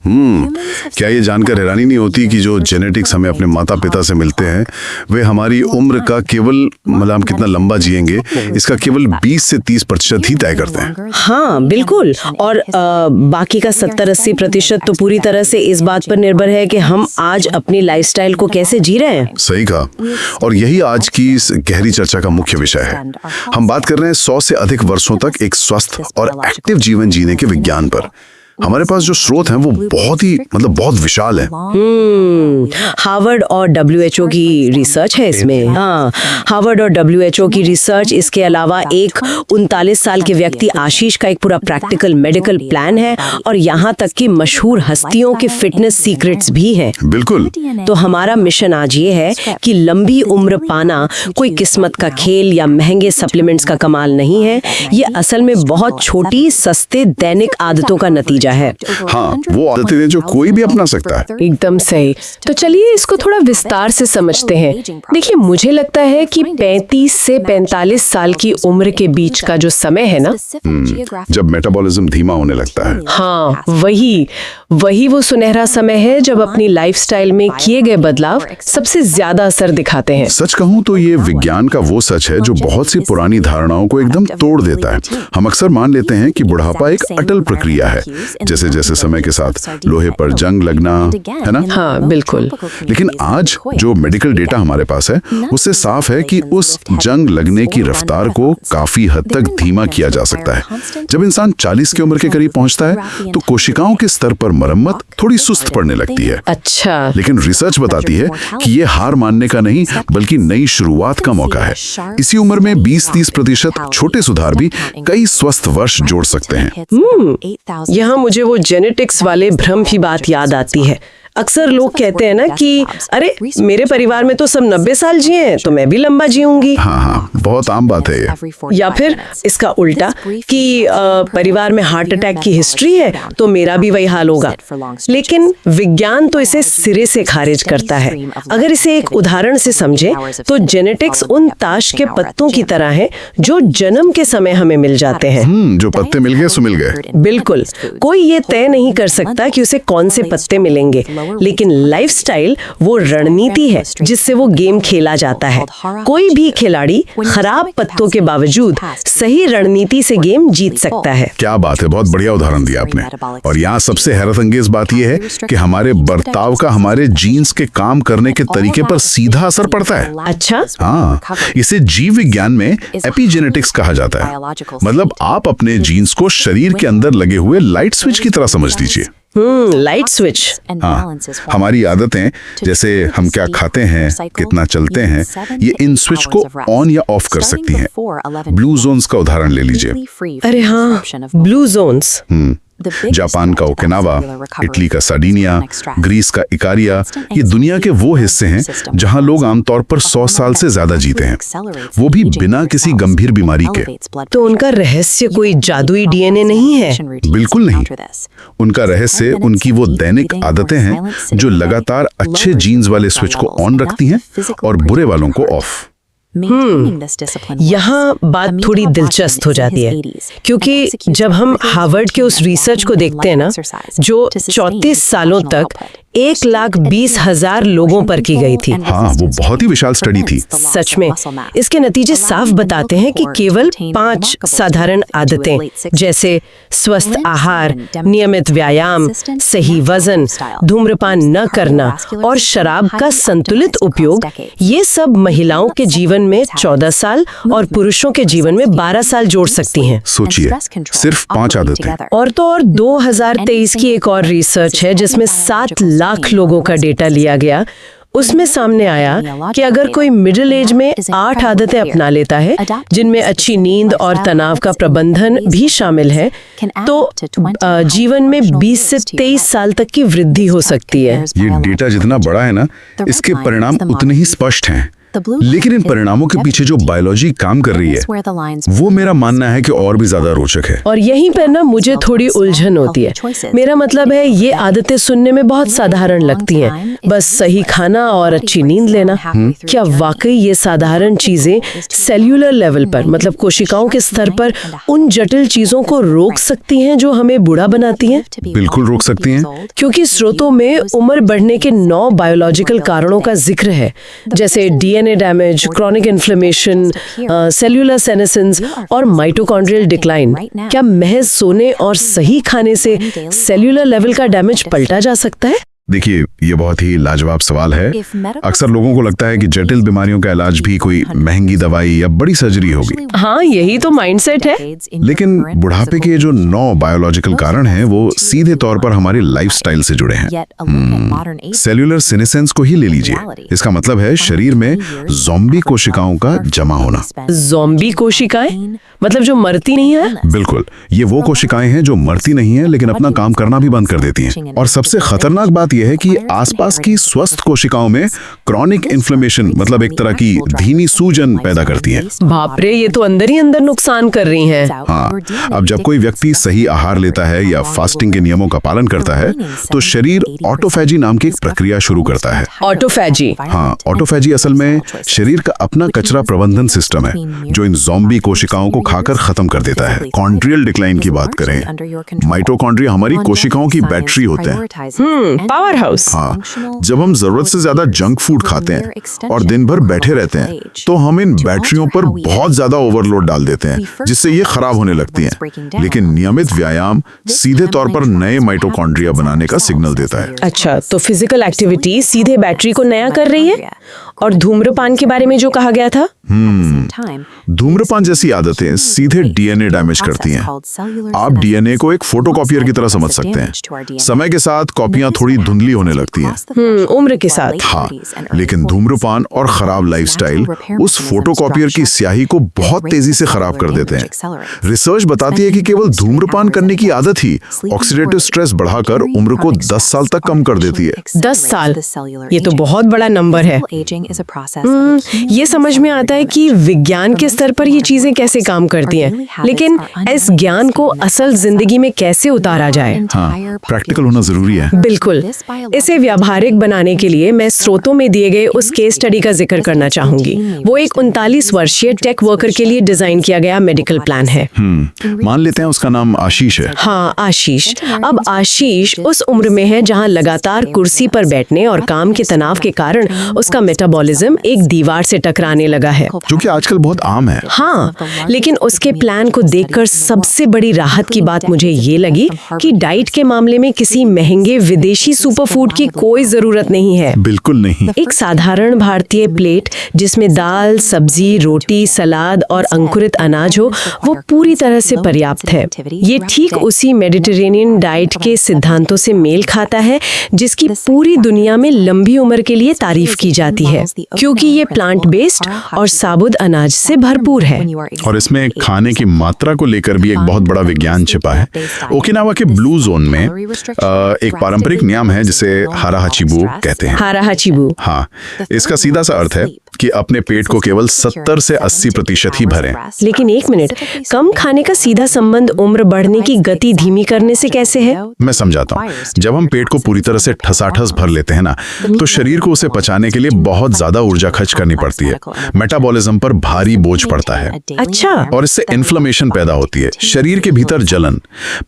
क्या ये जानकर हैरानी नहीं होती कि जो जेनेटिक्स हमें अपने माता पिता से मिलते हैं वे हमारी उम्र का केवल मतलब हम कितना लंबा जिएंगे इसका केवल 20 से 30% ही तय करते हैं। हाँ बिल्कुल, और बाकी का 70-80% तो पूरी तरह से इस बात पर निर्भर है कि हम आज अपनी लाइफस्टाइल को कैसे जी रहे हैं। सही कहा, और यही आज की इस गहरी चर्चा का मुख्य विषय है। हम बात कर रहे हैं 100 से अधिक वर्षों तक एक स्वस्थ और एक्टिव जीवन जीने के विज्ञान पर। हमारे पास जो स्रोत हैं वो बहुत ही बहुत विशाल है। हार्वर्ड और WHO की रिसर्च है इसमें। हाँ, हार्वर्ड और WHO की रिसर्च, इसके अलावा एक 39 साल के व्यक्ति आशीष का एक पूरा प्रैक्टिकल मेडिकल प्लान है, और यहाँ तक कि मशहूर हस्तियों के फिटनेस सीक्रेट्स भी हैं। बिल्कुल। तो हमारा मिशन आज ये है कि लंबी उम्र पाना कोई किस्मत का खेल या महंगे सप्लीमेंट्स का कमाल नहीं है, ये असल में बहुत छोटी सस्ते दैनिक आदतों का नतीजा है। हाँ, वो आदतें हैं जो कोई भी अपना सकता है। एकदम सही। तो चलिए इसको थोड़ा विस्तार से समझते हैं। देखिए, मुझे लगता है कि 35 से 45 साल की उम्र के बीच का जो समय है ना, जब मेटाबॉलिज्म धीमा होने लगता है। हाँ, वही वो सुनहरा समय है जब अपनी लाइफस्टाइल में किए गए बदलाव सबसे ज्यादा असर दिखाते हैं। सच कहूँ तो ये विज्ञान का वो सच है जो बहुत सी पुरानी धारणाओं को एकदम तोड़ देता है। हम अक्सर मान लेते हैं कि बुढ़ापा एक अटल प्रक्रिया है, जैसे जैसे समय के साथ लोहे पर जंग लगना, है ना? हाँ बिल्कुल। लेकिन आज जो मेडिकल डेटा हमारे पास है उससे साफ है कि उस जंग लगने की रफ्तार को काफी हद तक धीमा किया जा सकता है। जब इंसान 40 की उम्र के करीब पहुंचता है तो कोशिकाओं के स्तर पर मरम्मत थोड़ी सुस्त पड़ने लगती है। अच्छा। लेकिन रिसर्च बताती है कि ये हार मानने का नहीं बल्कि नई शुरुआत का मौका है। इसी उम्र में 20-30% छोटे सुधार भी कई स्वस्थ वर्ष जोड़ सकते हैं। यहाँ मुझे वो जेनेटिक्स वाले भ्रम की बात याद आती है। अक्सर लोग कहते हैं ना कि अरे मेरे परिवार में तो सब 90 साल जिए हैं तो मैं भी लंबा जीऊंगी। हाँ, बहुत आम बात है ये। या फिर इसका उल्टा कि परिवार में हार्ट अटैक की हिस्ट्री है तो मेरा भी वही हाल होगा। लेकिन विज्ञान तो इसे सिरे से खारिज करता है। अगर इसे एक उदाहरण से समझें तो जेनेटिक्स उन ताश के पत्तों की तरह है जो जन्म के समय हमें मिल जाते हैं। जो पत्ते मिल गए सो मिल गए। बिल्कुल, कोई ये तय नहीं कर सकता कि उसे कौन से पत्ते मिलेंगे, लेकिन लाइफस्टाइल वो रणनीति है जिससे वो गेम खेला जाता है। कोई भी खिलाड़ी खराब पत्तों के बावजूद सही रणनीति से गेम जीत सकता है। क्या बात है, बहुत बढ़िया उदाहरण दिया आपने। और यहाँ सबसे हैरत अंगेज बात यह है कि हमारे बर्ताव का हमारे जीन्स के काम करने के तरीके पर सीधा असर पड़ता है। अच्छा? हाँ, इसे जीव विज्ञान में एपिजेनेटिक्स कहा जाता है। मतलब आप अपने जीन्स को शरीर के अंदर लगे हुए लाइट स्विच की तरह समझ लीजिए। Light switch. हाँ, हमारी आदतें, जैसे हम क्या खाते हैं, कितना चलते हैं, ये इन स्विच को ऑन या ऑफ कर सकती हैं। ब्लू जोन्स का उदाहरण ले लीजिए। अरे हाँ, ब्लू जोन्स। जापान का ओकिनावा, इटली का सार्डिनिया, ग्रीस का इकारिया, ये दुनिया के वो हिस्से हैं जहां लोग आमतौर पर 100 साल से ज्यादा जीते हैं, वो भी बिना किसी गंभीर बीमारी के। तो उनका रहस्य कोई जादुई DNA नहीं है? बिल्कुल नहीं। उनका रहस्य उनकी वो दैनिक आदतें हैं जो लगातार अच्छे जीन्स वाले स्विच को ऑन रखती हैं और बुरे वालों को ऑफ। यहाँ बात थोड़ी दिलचस्प हो जाती है, क्योंकि जब हम हार्वर्ड के उस रिसर्च को देखते हैं ना, जो 34 सालों तक 1,20,000 लोगों पर की गई थी। हाँ, वो बहुत ही विशाल स्टडी थी। सच में इसके नतीजे साफ बताते हैं कि केवल 5 साधारण आदतें, जैसे स्वस्थ आहार, नियमित व्यायाम, सही वजन, धूम्रपान न करना और शराब का संतुलित उपयोग, ये सब महिलाओं के जीवन में 14 साल और पुरुषों के जीवन में 12 साल जोड़ सकती हैं। सोचिए, सिर्फ 5 आदतें। और तो और 2023 की एक और रिसर्च है जिसमें 7 लाख लोगों का डेटा लिया गया। उसमें सामने आया कि अगर कोई मिडिल एज में 8 आदतें अपना लेता है, जिनमें अच्छी नींद और तनाव का प्रबंधन भी शामिल है, तो जीवन में 20 से 23 साल तक की वृद्धि हो सकती है। ये डेटा जितना बड़ा है ना, इसके परिणाम उतने ही स्पष्ट हैं। लेकिन इन परिणामों के पीछे जो बायोलॉजी काम कर रही है वो मेरा मानना है कि और भी ज्यादा रोचक है। और यहीं पर ना मुझे थोड़ी उलझन होती है। मेरा मतलब है ये आदतें सुनने में बहुत साधारण लगती हैं, बस सही खाना और अच्छी नींद लेना। क्या वाकई ये साधारण चीजें सेल्यूलर लेवल पर, मतलब कोशिकाओं के स्तर पर, उन जटिल चीजों को रोक सकती हैं जो हमें बूढ़ा बनाती हैं? बिल्कुल रोक सकती हैं। क्योंकि स्रोतों में उम्र बढ़ने के 9 बायोलॉजिकल कारणों का जिक्र है, जैसे DNA damage, chronic inflammation, cellular senescence और माइटोकॉन्ड्रियल डिक्लाइन। क्या महज सोने और सही खाने से सेल्यूलर लेवल का डैमेज पलटा जा सकता है? देखिए, ये बहुत ही लाजवाब सवाल है। अक्सर लोगों को लगता है कि जटिल बीमारियों का इलाज भी कोई महंगी दवाई या बड़ी सर्जरी होगी। हाँ, यही तो माइंडसेट है। लेकिन बुढ़ापे के जो 9 बायोलॉजिकल कारण हैं वो सीधे तौर पर हमारी लाइफस्टाइल से जुड़े हैं। सेल्यूलर सेनेसेंस को ही ले लीजिए। इसका मतलब है शरीर में ज़ॉम्बी कोशिकाओं का जमा होना। ज़ॉम्बी कोशिकाएं? मतलब जो मरती नहीं है? बिल्कुल, ये वो कोशिकाएं हैं जो मरती नहीं है लेकिन अपना काम करना भी बंद कर देती हैं। और सबसे खतरनाक बात यह है कि आसपास की स्वस्थ कोशिकाओं में क्रॉनिक इन्फ्लेमेशन, मतलब एक तरह की धीमी सूजन पैदा करती है। बाप रे, ये तो अंदर ही अंदर नुकसान कर रही हैं। हाँ, अब जब कोई व्यक्ति सही आहार लेता है या फास्टिंग के नियमों का पालन करता है तो शरीर ऑटोफैजी नाम की एक प्रक्रिया शुरू करता है। ऑटोफैजी? हाँ, ऑटोफैजी असल में शरीर का अपना कचरा प्रबंधन सिस्टम है जो इन ज़ॉम्बी कोशिकाओं को खाकर खत्म कर देता है। कॉन्ड्रियल डिक्लाइन की बात करें, माइटोकॉन्ड्रिया हमारी कोशिकाओं की बैटरी होते हैं। Power house. हाँ, जब हम जरूरत से ज्यादा जंक फूड खाते हैं और दिन भर बैठे रहते हैं तो हम इन बैटरियों पर बहुत ज्यादा ओवरलोड डाल देते हैं, जिससे ये खराब होने लगती हैं। लेकिन नियमित व्यायाम सीधे तौर पर नए माइटोकॉन्ड्रिया बनाने का सिग्नल देता है। अच्छा, तो फिजिकल एक्टिविटी सीधे बैटरी को नया कर रही है। और धूम्रपान के बारे में जो कहा गया था? धूम्रपान जैसी आदतें सीधे डीएनए डैमेज करती हैं। आप डीएनए को एक फोटोकॉपियर की तरह समझ सकते हैं। समय के साथ कॉपियां थोड़ी धुंधली होने लगती हैं। उम्र के साथ। हाँ, लेकिन धूम्रपान और खराब लाइफस्टाइल उस फोटोकॉपियर की स्याही को बहुत तेजी से खराब कर देते हैं। रिसर्च बताती है कि केवल धूम्रपान करने की आदत ही ऑक्सीडेटिव स्ट्रेस बढ़ाकर उम्र को 10 साल तक कम कर देती है। 10 साल? ये तो बहुत बड़ा नंबर है। ये समझ में आता है कि विज्ञान के स्तर पर ये चीजें कैसे काम करती हैं, लेकिन इस ज्ञान को असल जिंदगी में कैसे उतारा जाए? हाँ, प्रैक्टिकल होना जरूरी है। बिल्कुल। इसे व्यावहारिक बनाने के लिए मैं स्रोतों में दिए गए उस केस स्टडी का जिक्र करना चाहूंगी। वो एक 39 वर्षीय टेक वर्कर के लिए डिजाइन किया गया मेडिकल प्लान है। मान लेते हैं उसका नाम आशीष है। हाँ, आशीष। अब आशीष उस उम्र में है जहाँ लगातार कुर्सी पर बैठने और काम के तनाव के कारण उसका मेटाबॉलिज्म एक दीवार से टकराने लगा है, जो कि आजकल बहुत आम है। हाँ, लेकिन उसके प्लान को देखकर सबसे बड़ी राहत की बात मुझे ये लगी कि डाइट के मामले में किसी महंगे विदेशी सुपरफूड की कोई जरूरत नहीं है। बिल्कुल नहीं। एक साधारण भारतीय प्लेट जिसमें दाल, सब्जी, रोटी, सलाद और अंकुरित अनाज हो, वो पूरी तरह से पर्याप्त है। ये ठीक उसी मेडिटेरेनियन डाइट के सिद्धांतों से मेल खाता है जिसकी पूरी दुनिया में लंबी उम्र के लिए तारीफ की जाती है, क्योंकि ये प्लांट बेस्ड और साबुत अनाज से भरपूर है। और इसमें खाने की मात्रा को लेकर भी एक बहुत बड़ा विज्ञान छिपा है। ओकिनावा के ब्लू जोन में एक पारंपरिक नियम है जिसे हारा हाचिबू कहते हैं। हारा हाचिबू? हाँ, इसका सीधा सा अर्थ है कि अपने पेट को केवल 70 से 80% ही भरें। लेकिन एक मिनट, कम खाने का सीधा संबंध उम्र बढ़ने की गति धीमी करने से कैसे है? मैं समझाता हूँ। जब हम पेट को पूरी तरह से ठसाठस भर लेते हैं ना, तो शरीर को उसे पचाने के लिए बहुत ज्यादा ऊर्जा खर्च करनी पड़ती है। मेटाबॉलिज्म पर भारी बोझ पड़ता है। अच्छा। और इससे इन्फ्लेमेशन पैदा होती है, शरीर के भीतर जलन।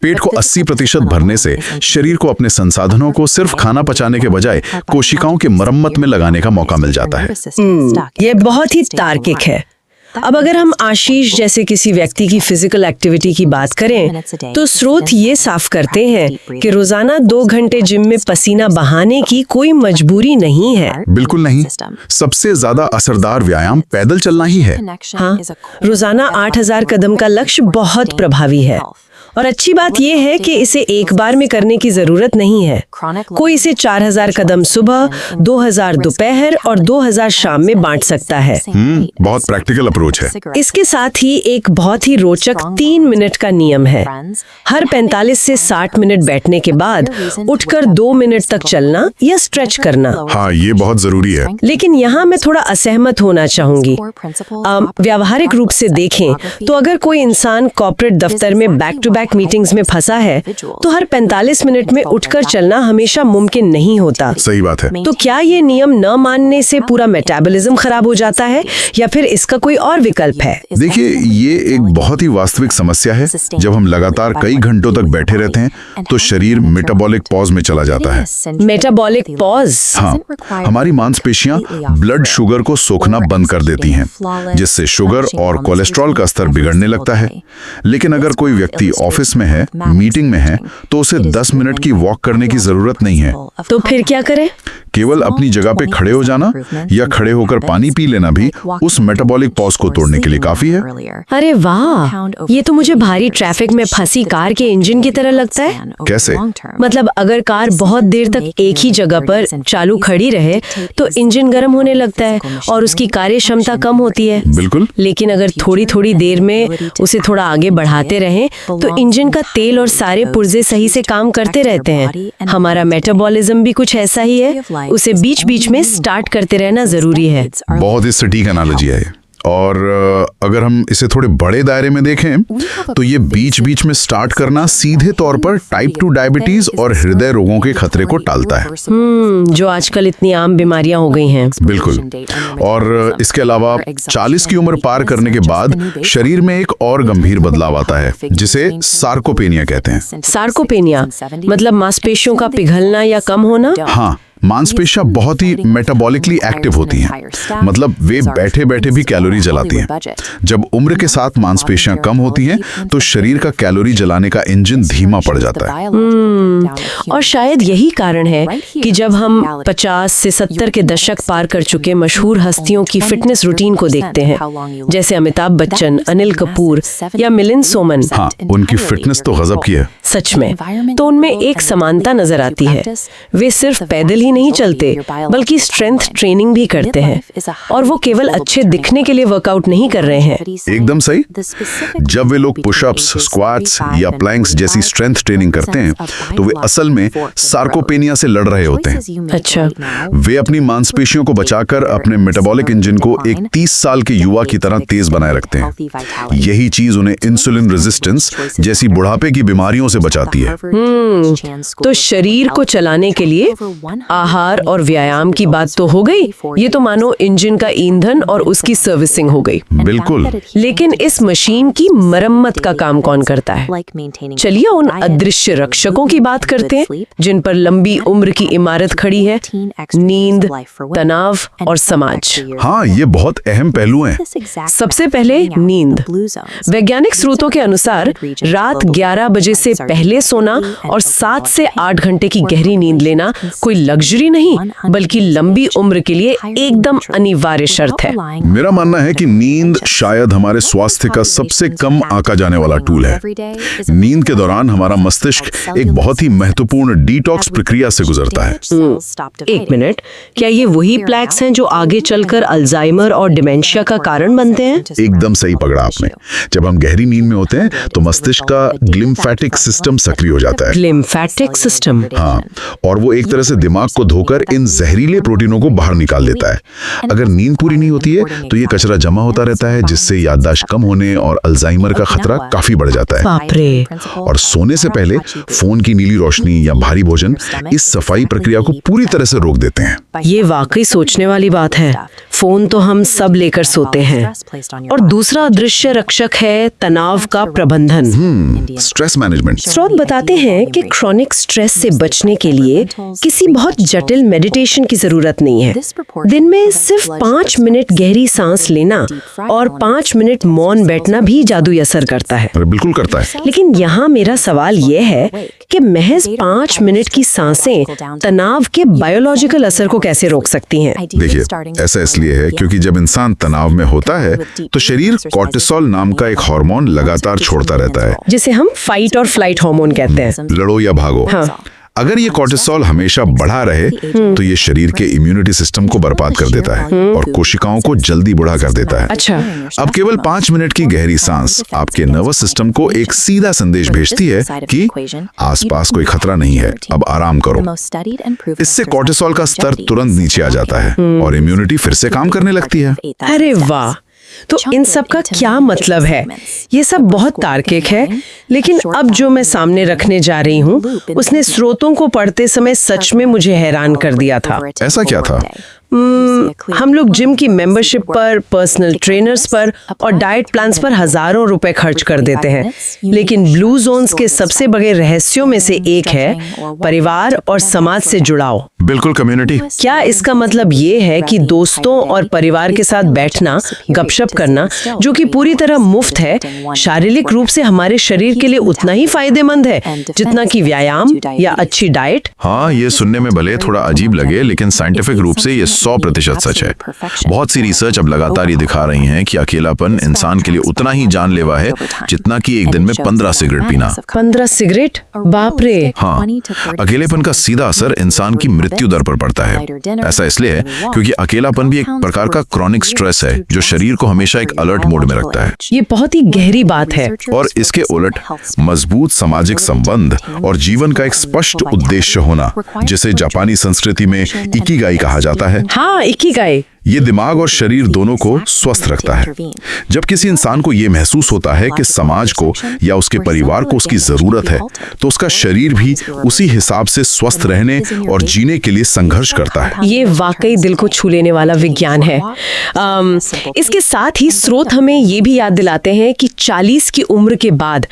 पेट को 80% भरने से शरीर को अपने संसाधनों को सिर्फ खाना पचाने के बजाय कोशिकाओं की मरम्मत में लगाने का मौका मिल जाता है। ये बहुत ही तार्किक है। अब अगर हम आशीष जैसे किसी व्यक्ति की फिजिकल एक्टिविटी की बात करें, तो स्रोत ये साफ करते हैं कि रोजाना 2 घंटे जिम में पसीना बहाने की कोई मजबूरी नहीं है। बिल्कुल नहीं। सबसे ज्यादा असरदार व्यायाम पैदल चलना ही है। हाँ, रोजाना 8000 कदम का लक्ष्य बहुत प्रभावी है। और अच्छी बात यह है कि इसे एक बार में करने की जरूरत नहीं है। कोई इसे 4000 कदम सुबह, 2000 दोपहर और 2000 शाम में बांट सकता है। बहुत प्रैक्टिकल अप्रोच है। इसके साथ ही एक बहुत ही रोचक 3 मिनट का नियम है। हर 45 से 60 मिनट बैठने के बाद उठकर 2 मिनट तक चलना या स्ट्रेच करना। हाँ, ये बहुत जरूरी है। लेकिन यहाँ मैं थोड़ा असहमत होना चाहूंगी। व्यावहारिक रूप से देखें तो अगर कोई इंसान कॉर्पोरेट दफ्तर में बैक टू बैक मीटिंग्स में फंसा है तो हर 45 मिनट में उठकर चलना हमेशा मुमकिन नहीं होता। सही बात है। तो क्या ये नियम न मानने से पूरा मेटाबॉलिज्म खराब हो जाता है या फिर इसका कोई और विकल्प है? देखिए, ये एक बहुत ही वास्तविक समस्या है। जब हम लगातार कई घंटों तक बैठे रहते हैं तो शरीर मेटाबॉलिक पॉज में चला जाता है। Metabolic pause? हाँ, हमारी मांसपेशियां ब्लड शुगर को सोखना बंद कर देती हैं, जिससे शुगर और कोलेस्ट्रॉल का स्तर बिगड़ने लगता है। लेकिन अगर कोई व्यक्ति ऑफिस में है, मीटिंग में है, तो उसे 10 मिनट की वॉक करने की जरूरत नहीं है। तो फिर क्या करें? केवल अपनी जगह पे खड़े हो जाना या खड़े होकर पानी पी लेना भी उस मेटाबॉलिक पॉज को तोड़ने के लिए काफी है। अरे वाह, ये तो मुझे भारी ट्रैफिक में फंसी कार के इंजन की तरह लगता है। कैसे? मतलब अगर कार बहुत देर तक एक ही जगह पर चालू खड़ी रहे तो इंजन गर्म होने लगता है और उसकी कार्य क्षमता कम होती है। बिल्कुल। लेकिन अगर थोड़ी थोड़ी देर में उसे थोड़ा आगे बढ़ाते रहें तो इंजन का तेल और सारे पुर्जे सही से काम करते रहते हैं। हमारा मेटाबॉलिज्म भी कुछ ऐसा ही है, उसे बीच बीच में स्टार्ट करते रहना जरूरी है। बहुत ही सटीक एनालॉजी है। और अगर हम इसे थोड़े बड़े दायरे में देखें तो ये बीच बीच में स्टार्ट करना सीधे तौर पर टाइप 2 डायबिटीज और हृदय रोगों के खतरे को टालता है, जो आजकल इतनी आम बीमारियां हो गई हैं। बिल्कुल। और इसके अलावा 40 की उम्र पार करने के बाद शरीर में एक और गंभीर बदलाव आता है जिसे सार्कोपेनिया कहते हैं। सार्कोपेनिया मतलब मांसपेशियों का पिघलना या कम होना? हाँ, मांसपेशियां बहुत ही मेटाबॉलिकली एक्टिव होती हैं, मतलब वे बैठे बैठे भी कैलोरी जलाती हैं। जब उम्र के साथ मांसपेशियां कम होती हैं तो शरीर का कैलोरी जलाने का इंजन धीमा पड़ जाता है। और शायद यही कारण है कि जब हम 50 से 70 के दशक पार कर चुके मशहूर हस्तियों की फिटनेस रूटीन को देखते हैं, जैसे अमिताभ बच्चन, अनिल कपूर या मिलिंद सोमन। हाँ, उनकी फिटनेस तो गजब की है। सच में। तो उनमें एक समानता नजर आती है। वे सिर्फ पैदल ही नहीं चलते बल्कि स्ट्रेंथ ट्रेनिंग भी करते हैं, और वो केवल अच्छे दिखने के लिए वर्कआउट नहीं कर रहे हैं। एकदम सही। जब वे लोग पुशअप्स, स्क्वाट्स या प्लैंक्स जैसी स्ट्रेंथ ट्रेनिंग करते हैं तो वे असल में सार्कोपेनिया से लड़ रहे होते हैं। अच्छा। वे अपनी मांसपेशियों को बचाकर अपने मेटाबॉलिक इंजन को एक 30 साल के युवा की तरह तेज बनाए रखते हैं। यही चीज उन्हें इंसुलिन रेजिस्टेंस जैसी बुढ़ापे की बीमारियों से बचाती है। तो शरीर को चलाने के लिए आहार और व्यायाम की बात तो हो गई, ये तो मानो इंजन का ईंधन और उसकी सर्विसिंग हो गई। बिल्कुल। लेकिन इस मशीन की मरम्मत का काम कौन करता है? चलिए उन अदृश्य रक्षकों की बात करते हैं जिन पर लंबी उम्र की इमारत खड़ी है: नींद, तनाव और समाज। हाँ, ये बहुत अहम पहलू हैं। सबसे पहले नींद। वैज्ञानिक स्रोतों के अनुसार रात 11 बजे से पहले सोना और 7 से 8 घंटे की गहरी नींद लेना कोई लग्जरी नहीं बल्कि लंबी उम्र के लिए एकदम अनिवार्य शर्त है। मेरा मानना है कि नींद शायद हमारे स्वास्थ्य का सबसे कम आंका जाने वाला टूल है। नींद के दौरान हमारा मस्तिष्क एक बहुत ही महत्वपूर्ण डिटॉक्स प्रक्रिया से गुजरता है। एक मिनट, क्या ये वही प्लैक्स हैं जो आगे चलकर अल्जाइमर और डिमेंशिया का कारण बनते हैं? एकदम सही पकड़ा आपने। जब हम गहरी नींद में होते हैं तो मस्तिष्क का ग्लिम्फेटिक सिस्टम सक्रिय हो जाता है। Glymphatic system? हाँ, और वो एक तरह से दिमाग को धोकर इन जहरीले प्रोटीनों को बाहर निकाल देता है। अगर नींद पूरी नहीं होती है तो ये कचरा जमा होता रहता है, जिससे याददाश्त कम होने और अल्जाइमर का खतरा काफी बढ़ जाता है। बाप रे। और सोने से पहले फोन की नीली रोशनी या भारी भोजन इस सफाई प्रक्रिया को पूरी तरह से रोक देते हैं। ये वाकई सोचने वाली बात है। फोन तो हम सब लेकर सोते हैं। और दूसरा अदृश्य रक्षक है तनाव का प्रबंधन, स्ट्रेस मैनेजमेंट। स्रोत बताते हैं कि क्रॉनिक स्ट्रेस से बचने के लिए किसी बहुत जटिल मेडिटेशन की जरूरत नहीं है। दिन में सिर्फ 5 मिनट गहरी सांस लेना और 5 मिनट मौन बैठना भी जादुई असर करता है। बिल्कुल करता है। लेकिन यहाँ मेरा सवाल ये है कि महज 5 मिनट की सांसें तनाव के बायोलॉजिकल असर को कैसे रोक सकती हैं? देखिए, ऐसा इसलिए है क्योंकि जब इंसान तनाव में होता है तो शरीर कॉर्टिसोल नाम का एक हार्मोन लगातार छोड़ता रहता है, जिसे हम फाइट और फ्लाइट हार्मोन कहते हैं। लड़ो या भागो। अगर ये कॉर्टिसोल हमेशा बढ़ा रहे तो ये शरीर के इम्यूनिटी सिस्टम को बर्बाद कर देता है और कोशिकाओं को जल्दी बूढ़ा कर देता है। अच्छा, अब केवल 5 मिनट की गहरी सांस आपके नर्वस सिस्टम को एक सीधा संदेश भेजती है कि आसपास कोई खतरा नहीं है, अब आराम करो। इससे कॉर्टिसोल का स्तर तुरंत नीचे आ जाता है और इम्यूनिटी फिर से काम करने लगती है। अरे वाह! तो इन सब का क्या मतलब है? ये सब बहुत तार्किक है, लेकिन अब जो मैं सामने रखने जा रही हूँ उसने स्रोतों को पढ़ते समय सच में मुझे हैरान कर दिया था। ऐसा क्या था? हम लोग जिम की मेंबरशिप पर, पर्सनल ट्रेनर्स पर और डाइट प्लान्स पर हजारों रुपए खर्च कर देते हैं, लेकिन ब्लू जोन्स के सबसे बड़े रहस्यों में से एक है परिवार और समाज से जुड़ाव। बिल्कुल, कम्युनिटी। क्या इसका मतलब ये है कि दोस्तों और परिवार के साथ बैठना, गपशप करना, जो कि पूरी तरह मुफ्त है, शारीरिक रूप से हमारे शरीर के लिए उतना ही फायदेमंद है जितना कि व्यायाम या अच्छी डाइट? हाँ, ये सुनने में भले थोड़ा अजीब लगे, लेकिन साइंटिफिक रूप से ये 100% सच है। बहुत सी रिसर्च अब लगातार ये दिखा रही हैं कि अकेलापन इंसान के लिए उतना ही जानलेवा है जितना कि एक दिन में 15 सिगरेट पीना। 15 सिगरेट? बाप रे! हाँ, अकेलेपन का सीधा असर इंसान की मृत्यु दर पर पड़ता है। ऐसा इसलिए है क्योंकि अकेलापन भी एक प्रकार का क्रॉनिक स्ट्रेस है जो शरीर को हमेशा एक अलर्ट मोड में रखता है। ये बहुत ही गहरी बात है। और इसके उलट मजबूत सामाजिक संबंध और जीवन का एक स्पष्ट उद्देश्य होना, जिसे जापानी संस्कृति में इकिगाई कहा जाता है, हाँ, इकिगाई, ये दिमाग और शरीर दोनों को स्वस्थ रखता है। जब किसी इंसान को ये महसूस होता है कि समाज को या उसके परिवार को उसकी जरूरत है, तो उसका शरीर भी उसी हिसाब से स्वस्थ रहने और जीने के लिए संघर्ष करता है। ये वाकई दिल को छू लेने वाला विज्ञान है। इसके साथ ही स्रोत हमें ये भी याद दिलाते हैं कि 40 की उम्र के बाद